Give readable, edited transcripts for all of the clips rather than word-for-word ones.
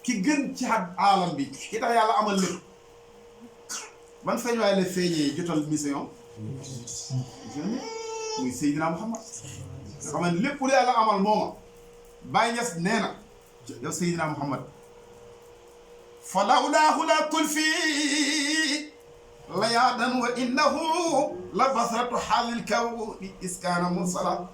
ki gën ci aalam bi ki tax yàlla amal lépp ban feeñ waaye la feeñee jotal mission muy Seydina Muhammad nga xam ne lépp lu yàlla amal mooma Baye Niass nee na yow Seydina Muhammad fa lawlaahu la tulfi layaadan wa innahu la basratu xaalil kawni iskaana mursala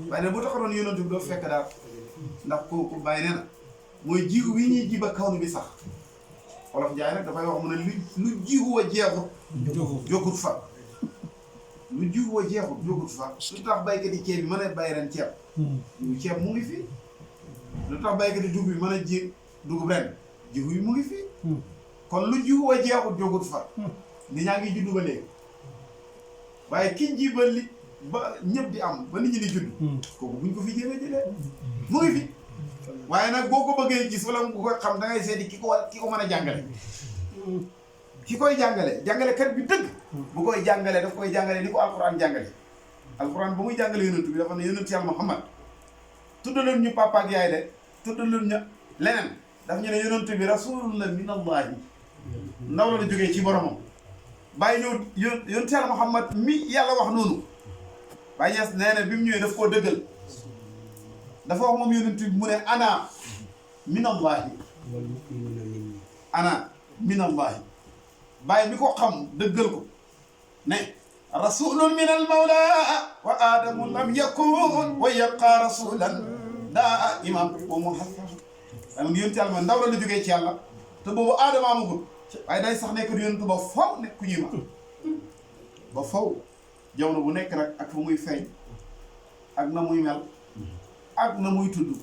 waaye ne bu taxaroon yonent bi doo fekk daal ndax kooku Baye nee na mooy jiw wi ñuy ji ba kaw bi sax Wolof Njaay nag dafay wax mu ne lu jiwu wa jeexut jógut fa lu jiwu wa jeexut jógut fa lu tax baykat yi ceeb bi mën a bay ren ceeb jiwu ceeb mu ngi fi lu tax baykat yi dugub bi mën a ji dugub ren jiwu yi mu ngi fi kon lu jiwu wa jeexut jógut fa nit ñaa ngi juddu ba léegi waaye ki ji ba li ba ñëpp di am ba nit ñi di judd kooku buñ ko fi jéemee jëlee mu ngi fi waaye nag boo ko bëggee gis wala nga koy xam da ngay seeti ki ko mën a jàngale ki koy jàngalekat bi dëgg bu koy jàngale daf koy jàngale ni ko alquran jàngale alquran bu muy jàngale yonent bi dafa ne yonent yàlla Muhammad tuddaloon ñu papa ak yaay de tuddaloon ñu leneen daf ñu ne yonent bi rasulullah min allahi ndaw la jógee ci boromam bàyyi ñëw yonent yàlla Muhammad mi yàlla wax noonu Baye Niass nee na bi mu ñëwee daf koo dëggal dafa wax moom yonent bi mu ne ana min allahi ana min allahi bàyyi mi ko xam dëggal ko ne rasulun min al mawla wa adamu lam yakun wa yabqa rasulan daa imam wa muhammad am ngi yonent yàlla ma ndaw la jógee ci yàlla te boobu aadama amagul waaye day sax nekk yonent ba faw nekk ku ñuy ma ba faw jamono bu nekk nag ak fu muy feeñ ak na muy mel ak na muy tudd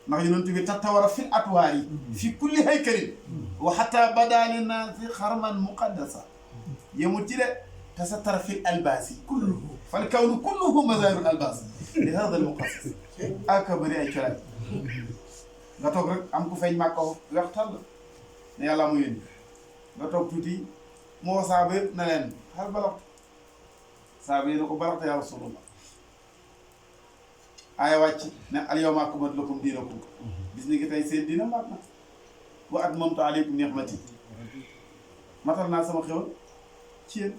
ndax yonent bi tatawara fil atwaar yi fi kulli haykalin wa hatta badaali naasi xarman muqaddasa yemul ci de tasattara fil albaasi kulluhu fal kawnu kulluhu mazaahiru albaas li hada al muqaddas aka bëri ay colaay nga toog rek am ku feeñ màkka weex tàll ne yàlla mu yónni nga toog tuuti moo saaba yëpp na leen xal balaxtu saaba yi na ko balaxta yaa rasulullah aaya wàcc ne al yawma akmaltu lakum diinakum bis ni ki tey seen diina mat na wa atmamtu alaykum ni'mati matal naa sama xewal ci yéen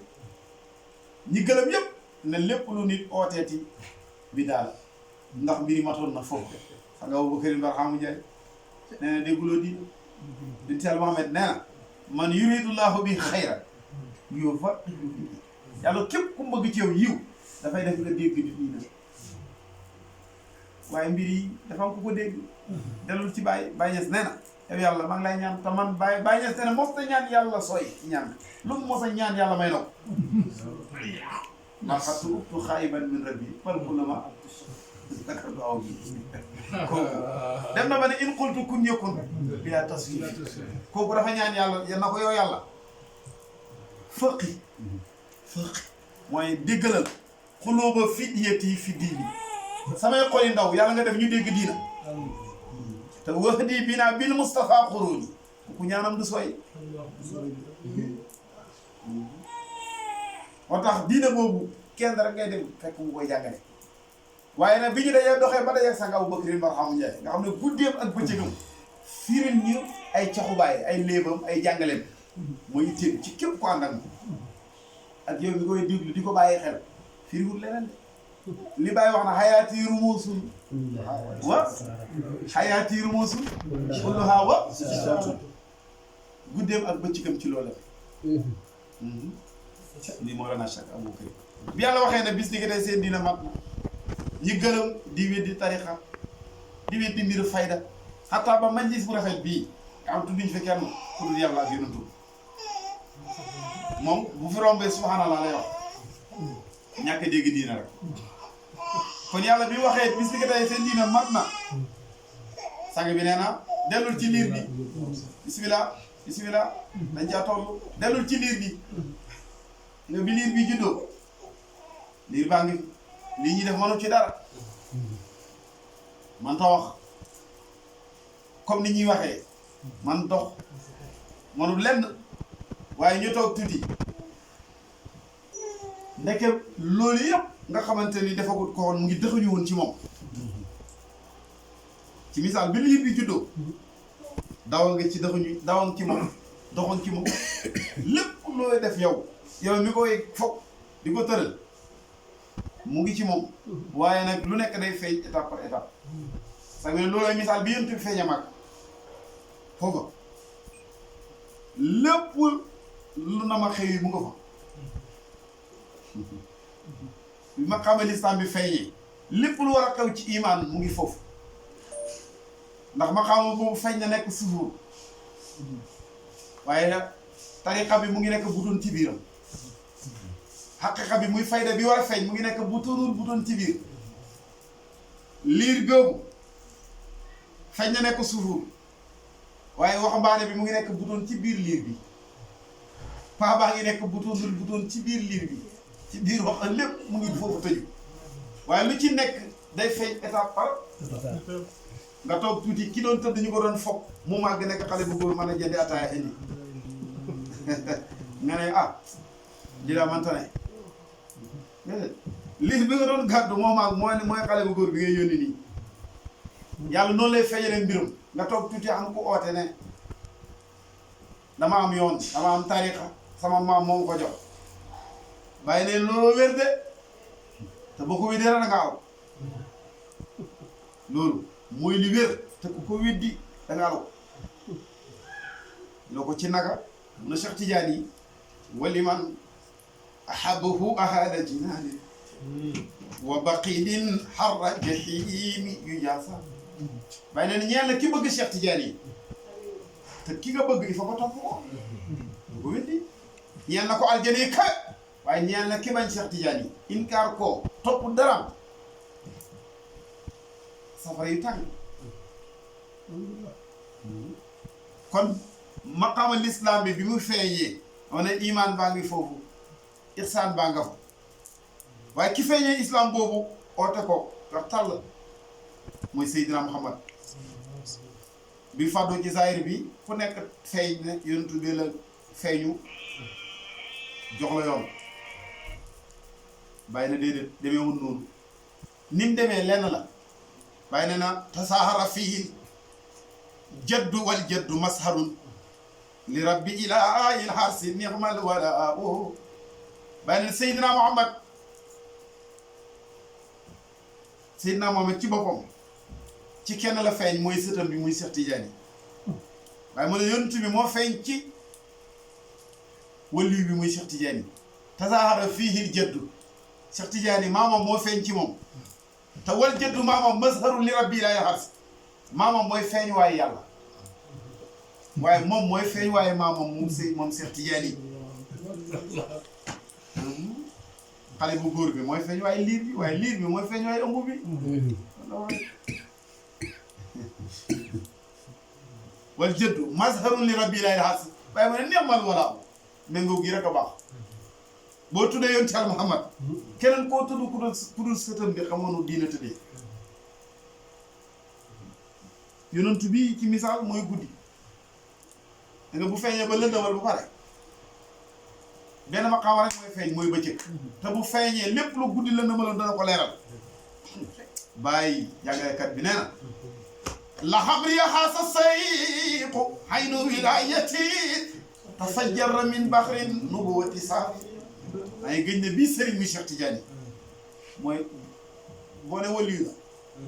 ñi gëlëm yëpp ne lépp lu nit ooteeti bi daal ndax mbiri matoon na foofu xam nga Abubakar Barhamu Njaay nee na dégguloo diina din teel Muhammad nee na man yuridullahu bi xayra yow fa yàlla képp ku bëgg ci yow yiw dafay def nga dégg nit ñi ne waaye mbir yi dafa am ku ko dégg delul ci Baye Niass nee na yow yàlla maa ngi lay ñaan te man Baye Niass nee na mos ta ñaan yàlla sooy ci ñaan lu mu mos a ñaan yàlla may na ko marxatu ubtu xaayiban min rabbi par kulama dakar du aw bi kooku dem na ba ne in qultu kun yakun bila taswif kooku dafa ñaan yàlla na ko yow yàlla fëqi mooy déggalal xulóoba fidyati fi diini samay xoli ndaw yàlla nga def ñu dégg diina te wax di binaa bil Mustafa xuróoni ku ñaanam du sooy moo tax diina boobu kenn rek ngay dem fekk mu koy jàngale waaye nag bi ñu dajee doxee ba dajee sang Abubakar Barhamu Njaay nga xam ne guddeem ak bëccëgam firil ñu ay caxubaay ay léebam ay jàngaleem mooy itteem ci képp ko ànd ak yow mi koy déglu di ko bàyyi xel firiwul leneen li Baye wax na xayaati rumuusun wa xayaati rumuusun kulluhaa wa guddeem ak bëccëgam ci loolu lii moo la na chaque Abubakar bi yàlla waxee ne bis ni ki tey seen dina mat na ñi gërëm di weddi tarixa di weddi mbir fayda xataa ba majlis bu rafet bii nga am tudduñ fi kenn ku dul yàlla ak yonent moom bu fi rombee subhanallah lay wax ñàkk a dégg diina rek kon yàlla bi waxee bis ni ki tey seen diina mat na sang bi nee na dellul ci liir bi bismillah dañ caa toll dellul ci liir bi nga bi liir bi juddoo liir baa ngi lii ñuy def mënu ci dara man ta wax comme ni ñuy waxee man dox mënu lenn waaye ñu toog tuuti ndeke loolu yëpp nga xamante ni defagut ko woon mu ngi dëxuñu woon ci moom ci misaal bi liir bi juddoo dawal nga ci dawal ci moom doxoon ci moom lépp looy def yow mi koy foog di ko tëral mu ngi ci moom waaye nag lu nekk day feeñ étape par étape sax nga ne loolu ay misaal bi yéen tamit feeñ a mag foofa lépp lu na ma xew yi mu nga fa bi ma xamal lislaam bi feeñee lépp lu war a xew ci imaan mu ngi foofu ndax ma xamal boobu feeñ na nekk suufur waaye nag tariqa bi mu ngi nekk butoon ci biiram xaqiqa bi muy fayda bi war a feeñ mu ngi nekk butoon ci biir liir googu feeñ na nekk suufur waaye waxambaane bi mu ngi nekk butoon ci biir liir bi paa baa ngi nekk butoon ci biir liir bi ci biir wax lépp mu ngi foofu tëju waaye lu ci nekk day feeñ étape par nga toog tuuti ki doon tëdd ñu ko doon foog mu màgg nekk xale bu góor mën a jëndi ataaya indi nga ne li daa mënta ne liir bi nga doon gàddu moo màgg mooy xale bu góor bi ngay yónni nii yàlla noonu lay feeñalee mbiram nga toog tuuti am ku oote ne dama am yoon dama am tariqa sama maam moom ko jox bàyyi ne looloo wér de te boo ko wéddee da nga aw loolu mooy li wér te ku ko weddi da nga aw loo ko ci naga mun na Cheikh Tidiane yi wali man ahabahu ahada jinaani wa baqidin harra jahimi yu jaasa bàyyi ne ñeel na ki bëgg Cheikh Tidiane yi te ki nga bëgg il faut ko topp ko du ko weddi ñeel na ko aljana yi ka waaye ñeel na ki bañ Cheikh Tidiane yi inkaar ko topp dara safara yu tàng kon maqaama l'islam bi mu feeñee on ne iman baa ngi foofu ihsaan baa nga fa waaye ki feeñee islam boobu oote ko wax tàll mooy Seydina Muhammad bi fàddoo ci zahir bi fu nekk feeñ ne yonentu bi la feeñu jox la yoon bàyyi na déedéet demeewul noonu ni mu demee lenn la bàyyi ne na tasaahara fihi jaddu wal jaddu masharun li rabbi ilaa il harsi ni'mal wala o bàyyi ne Seydina Muhammad ci boppam ci kenn la feeñ mooy sëtam bi muy Cheikh Tidiane waaye mu ne yonent bi moo feeñ ci waliyu bi muy Cheikh Tidiane tasaahara fihi jaddu Cheikh Tidiane maamam moo feeñ ci moom te wal jaddu maamam mazharu li rabbi ilaa il harsi maamam mooy feeñ waaye yàlla waaye moom mooy feeñ waaye maamam moom Cheikh Tidiane xale bu góor bi mooy feeñ waaye liir bi waaye liir bi mooy feeñ waaye ëmb bi wal jëddu mazharun li rabbi lay haasi waaye ma ne neemal wala méngoo gi rek a baax boo tuddee yoon ci al Muhammad keneen koo tudd ku dul sëtam bi xamoonu diina tëddee yonentu bi ci misaal mooy guddi da nga bu feeñee ba lëndëmal bu pare benn maqaama rek mooy feeñ mooy bëccëg te bu feeñee lépp lu guddi lëndëmaloon dana ko leeral bàyyi jàngalekat bi nee na la xamriya xaasa sayqu xaynu wilayati tafajjara min baxrin nubuwati saafi ay gëj ne bii sëriñ mi Cheikh Tidiane mooy boo ne waliyu la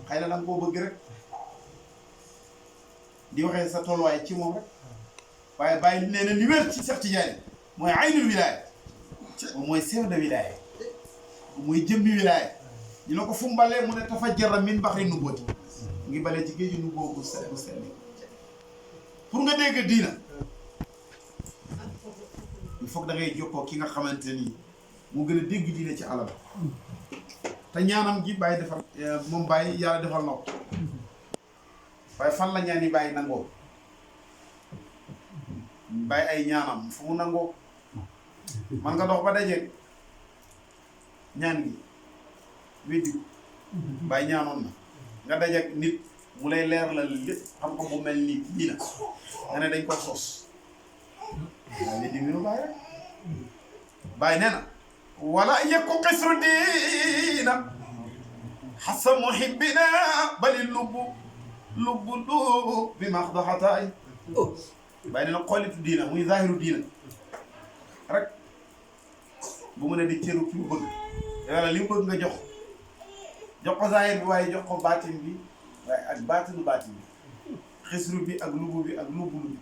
xëy na danga koo bëgg rek di waxee sa tolluwaay ci moom rek waaye bàyyi nee na li wér ci Cheikh Tidiane mooy aynul wilaaya moom mooy chef de wilaaya mooy jëmmi wilaaya ñu ne ko fu mu balee mu ne tafajjara min baxri nubuwati mu ngi balee ci géeju nubuwa bu sell pour nga dégg diina il faut que da ngay jokkoo ki nga xamante ni mu gën a dégg diina ci alal te ñaanam gi bàyyi defal moom bàyyi yàlla defal na ko waaye fan la ñaan yi bàyyi nangoo bàyyi ay ñaanam fu mu nangoo man nga dox ba dajeeg ñaan gi weddi bàyyi ñaanoon na nga dajeeg nit mu lay leer la lépp xam ko bu mel ni diina nga ne dañ ko sos waaye weddi minu bàyyi rek bàyyi nee na wala yekku xisru diina xasa muhibbina bali lubbu bi maxdaxataay bàyyi nee na xoolitu diina muy zahiru diina rek bu mën a di cëru ki mu bëgg yàlla li mu bëgg nga jox ko zahir bi waaye jox ko baatin bi waaye ak baatinu baatin bi xisru bi ak lubu bi ak lubulu bi